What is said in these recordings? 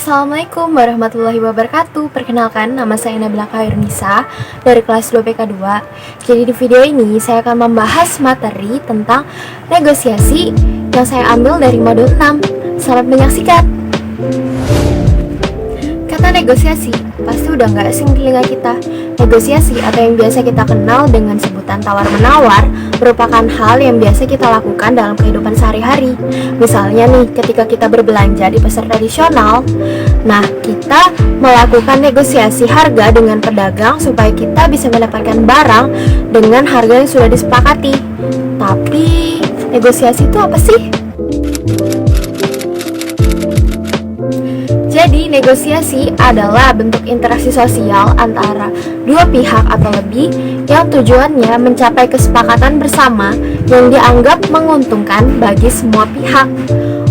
Assalamualaikum warahmatullahi wabarakatuh. Perkenalkan, nama saya Nabila Khairunisa dari kelas 2 PK2. Jadi di video ini saya akan membahas materi tentang negosiasi yang saya ambil dari modul 6. Selamat menyaksikan. Kata negosiasi pasti udah gak asing di telinga kita. Negosiasi atau yang biasa kita kenal dengan sebutan tawar-menawar merupakan hal yang biasa kita lakukan dalam kehidupan sehari-hari. Misalnya nih, ketika kita berbelanja di pasar tradisional, nah kita melakukan negosiasi harga dengan pedagang supaya kita bisa mendapatkan barang dengan harga yang sudah disepakati. Tapi negosiasi itu apa sih? Jadi, negosiasi adalah bentuk interaksi sosial antara dua pihak atau lebih yang tujuannya mencapai kesepakatan bersama yang dianggap menguntungkan bagi semua pihak.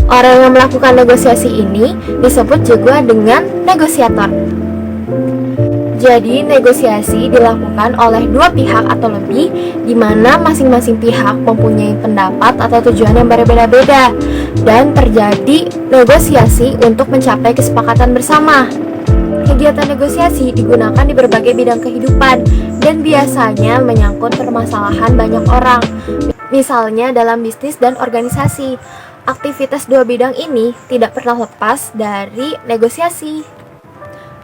Orang yang melakukan negosiasi ini disebut juga dengan negosiator. Jadi, negosiasi dilakukan oleh dua pihak atau lebih di mana masing-masing pihak mempunyai pendapat atau tujuan yang berbeda-beda dan terjadi negosiasi untuk mencapai kesepakatan bersama. Kegiatan negosiasi digunakan di berbagai bidang kehidupan dan biasanya menyangkut permasalahan banyak orang. Misalnya dalam bisnis dan organisasi, aktivitas dua bidang ini tidak pernah lepas dari negosiasi.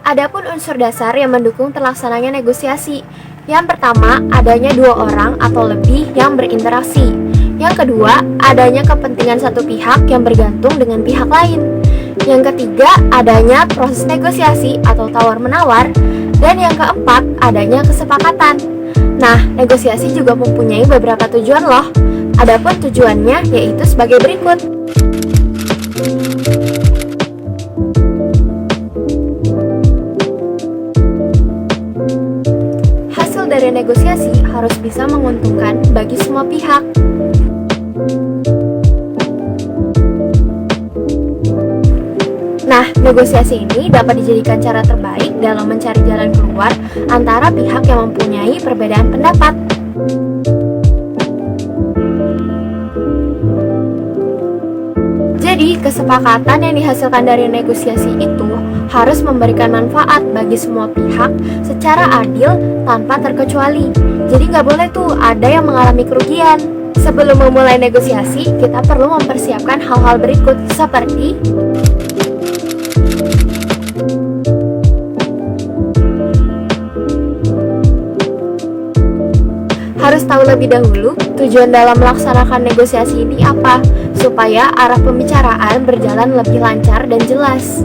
Adapun unsur dasar yang mendukung terlaksananya negosiasi. Yang pertama, adanya dua orang atau lebih yang berinteraksi. Yang kedua, adanya kepentingan satu pihak yang bergantung dengan pihak lain. Yang ketiga, adanya proses negosiasi atau tawar-menawar. Dan yang keempat, adanya kesepakatan. Nah, negosiasi juga mempunyai beberapa tujuan loh. Adapun tujuannya yaitu sebagai berikut. Hasil dari negosiasi harus bisa menguntungkan bagi semua pihak. Nah, negosiasi ini dapat dijadikan cara terbaik dalam mencari jalan keluar antara pihak yang mempunyai perbedaan pendapat. Jadi, kesepakatan yang dihasilkan dari negosiasi itu harus memberikan manfaat bagi semua pihak secara adil tanpa terkecuali. Jadi nggak boleh tuh ada yang mengalami kerugian. Sebelum memulai negosiasi, kita perlu mempersiapkan hal-hal berikut seperti harus tahu lebih dahulu tujuan dalam melaksanakan negosiasi ini apa, supaya arah pembicaraan berjalan lebih lancar dan jelas.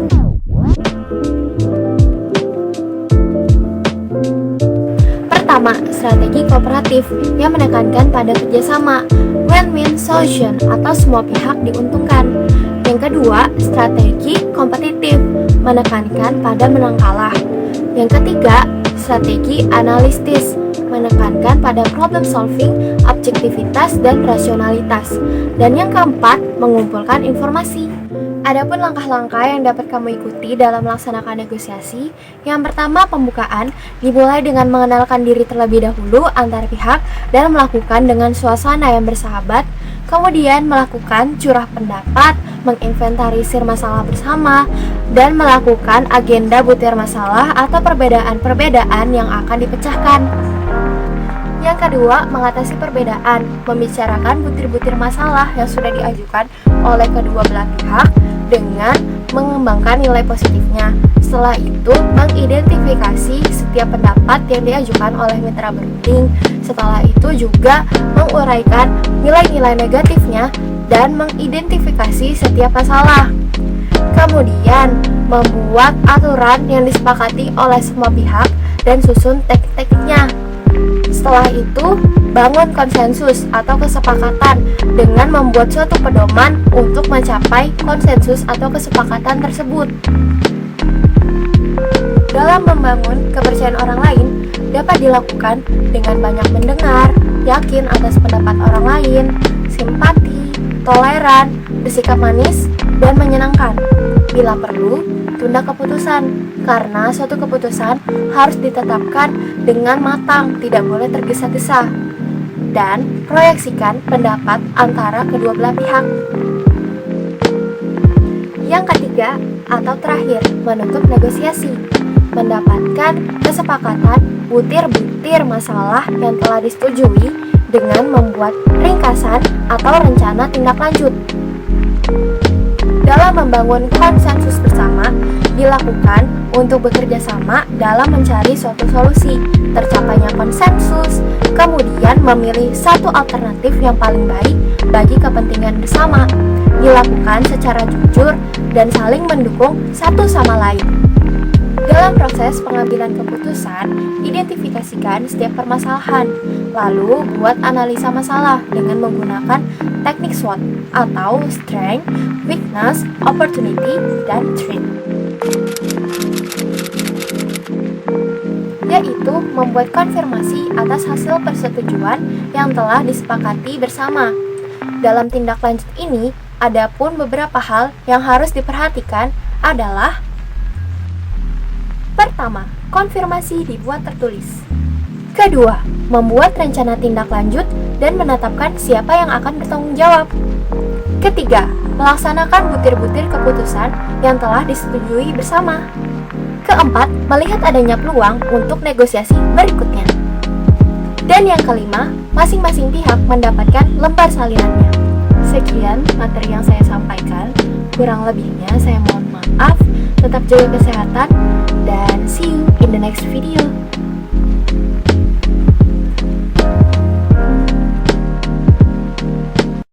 Pertama, strategi kooperatif yang menekankan pada kerjasama, win-win solution atau semua pihak diuntungkan. Yang kedua, strategi kompetitif menekankan pada menang kalah. Yang ketiga, strategi analitis menekankan pada problem solving, objektivitas, dan rasionalitas. Dan yang keempat, mengumpulkan informasi. Adapun langkah-langkah yang dapat kamu ikuti dalam melaksanakan negosiasi, yang pertama pembukaan, dimulai dengan mengenalkan diri terlebih dahulu antar pihak dan melakukan dengan suasana yang bersahabat. Kemudian melakukan curah pendapat, menginventarisir masalah bersama, dan melakukan agenda butir masalah atau perbedaan-perbedaan yang akan dipecahkan. Yang kedua, mengatasi perbedaan, membicarakan butir-butir masalah yang sudah diajukan oleh kedua belah pihak dengan mengembangkan nilai positifnya. Setelah itu, mengidentifikasi setiap pendapat yang diajukan oleh mitra berunding. Setelah itu juga menguraikan nilai-nilai negatifnya dan mengidentifikasi setiap masalah. Kemudian, membuat aturan yang disepakati oleh semua pihak dan susun teknik-tekniknya. Setelah itu, bangun konsensus atau kesepakatan dengan membuat suatu pedoman untuk mencapai konsensus atau kesepakatan tersebut. Dalam membangun kepercayaan orang lain dapat dilakukan dengan banyak mendengar, yakin atas pendapat orang lain, simpati, toleran, bersikap manis, dan menyenangkan. Bila perlu, tunda keputusan, karena suatu keputusan harus ditetapkan dengan matang, tidak boleh tergesa-gesa. Dan proyeksikan pendapat antara kedua belah pihak. Yang ketiga, atau terakhir, menutup negosiasi. Mendapatkan kesepakatan butir-butir masalah yang telah disetujui dengan membuat ringkasan atau rencana tindak lanjut. Dalam membangun konsensus bersama, dilakukan untuk bekerja sama dalam mencari suatu solusi. Tercapainya konsensus, kemudian memilih satu alternatif yang paling baik bagi kepentingan bersama. Dilakukan secara jujur dan saling mendukung satu sama lain. Dalam proses pengambilan keputusan, identifikasikan setiap permasalahan, lalu buat analisa masalah dengan menggunakan teknik SWOT atau Strength, Weakness, Opportunity, dan Threat. Yaitu membuat konfirmasi atas hasil persetujuan yang telah disepakati bersama. Dalam tindak lanjut ini, ada pun beberapa hal yang harus diperhatikan adalah: pertama, konfirmasi dibuat tertulis. Kedua, membuat rencana tindak lanjut dan menetapkan siapa yang akan bertanggung jawab. Ketiga, melaksanakan butir-butir keputusan yang telah disetujui bersama. Keempat, melihat adanya peluang untuk negosiasi berikutnya. Dan yang kelima, masing-masing pihak mendapatkan lembar salinannya. Sekian materi yang saya sampaikan. Kurang lebihnya saya mohon maaf. Tetap jaga kesehatan dan see you in the next video.